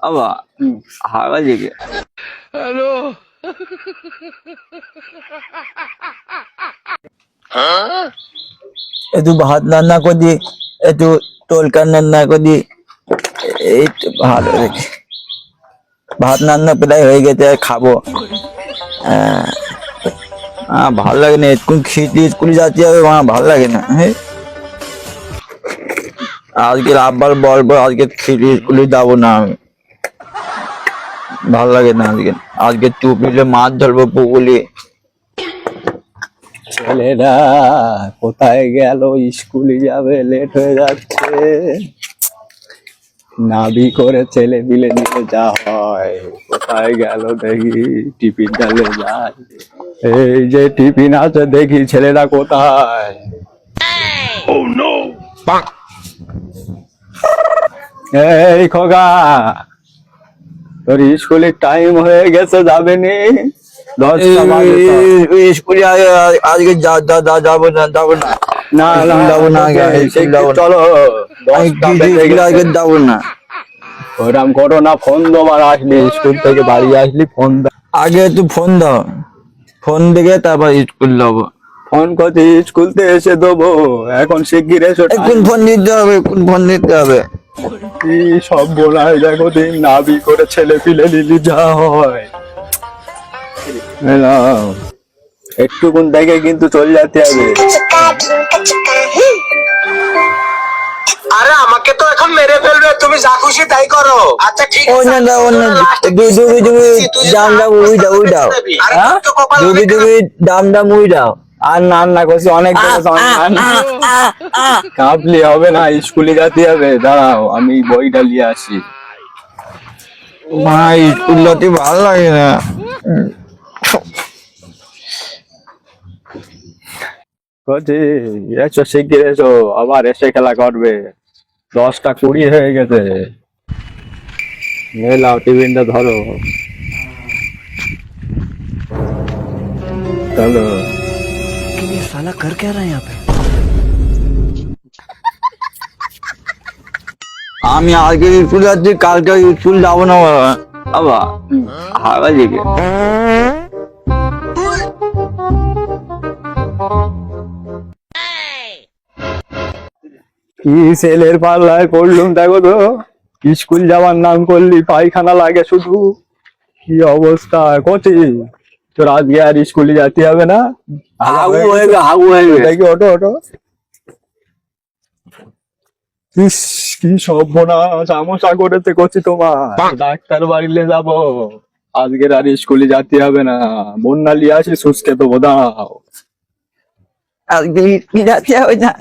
আবা হাওয়া জেগে हेलो একটু ভাত রান্না করি, একটু তরকারি রান্না করি, এই তো ভালো রেখে ভাত রান্না প্রায় হয়ে গেছে, খাবো। ভালো লাগে না, একটু খেতে স্কুলে যাচ্ছি হবে, ভালো লাগে না। হ্যাঁ, আজকে আব্বার বলবো আজকে খেতে স্কুলে যাবো না আমি, ভালো লাগে না। আজকে আজকে টুপিলে মাছ ধরবো পুকুরে। ছেলেরা কোথায় গেল? স্কুলে যাবে, লেট হয়ে যাচ্ছে। নাবি করে ছেলে মিলে নিয়ে যা হয়, কোথায় গেল দেখি, টিফিন ডালে যায়। এই যে টিফিন আছে, দেখি ছেলেরা কোথায়। এই খোকা, তোর স্কুলের টাইম হয়ে গেছে, যাবে নি? স্কুলে আজকে যাবো না, যাবো না, না যাবো না, চলো আজকে যাবো না। ওরম করো না, ফোন দেবার আসলি, স্কুল থেকে বাড়ি আসলি ফোন আগে তুই ফোন দাও, ফোন দেখে তারপর স্কুল যাবো। ফোন করছি স্কুল থেকে এসে দেবো, এখন শিগগির এসো। কোন ফোন দিতে হবে, কোন ফোন দিতে হবে? কি সব বোনাই, দেখো দিন নাবি করে ছেলে পিলে নিলি যা হয়। একটুকুন দেখে কিন্তু চলে যেতে হবে। আরে আমাকে তো এখন মেরে ফেলবে, তুমি যা খুশি তাই করো। আচ্ছা ঠিক আছে, দাম উই দাও। আর না করছি অনেক, কাঁপলি হবে না, স্কুলে যেতে হবে। দাঁড়াও, আমি বইটা নিয়ে আসি। মা স্কুল যেতে ভালো লাগে না। এসো শিগগির এসো, আবার এসে খেলা করবে। 10টা 20 হয়ে গেছে। লাও টিফিনটা ধরো, চলো। ये साला कर क्या रहा है यहाँ पे? আমি আজকে স্কুল যাচ্ছি, কালকে স্কুল যাবো না বাবা, হাওয়া জেগে। কি ছেলের পাল্লায় পড়লুম, দেখো তো, স্কুল যাওয়ার নাম করলি পায়খানা লাগে শুধু। কি অবস্থা করছি তোর? আজকে আর স্কুলে যেতে হবে না, হাগু হয়ে দেখি। ওটো ওটো, কি সর্বনাশ আমসা করেছে করছি তোমার। ডাক্তার বাড়িলে যাবো, আজকের আর স্কুলে যেতে হবে না। বন্যা লিয়ে আসি, সুস্কে তো বোধাও, আজকে স্কুলে যেতে হবে না।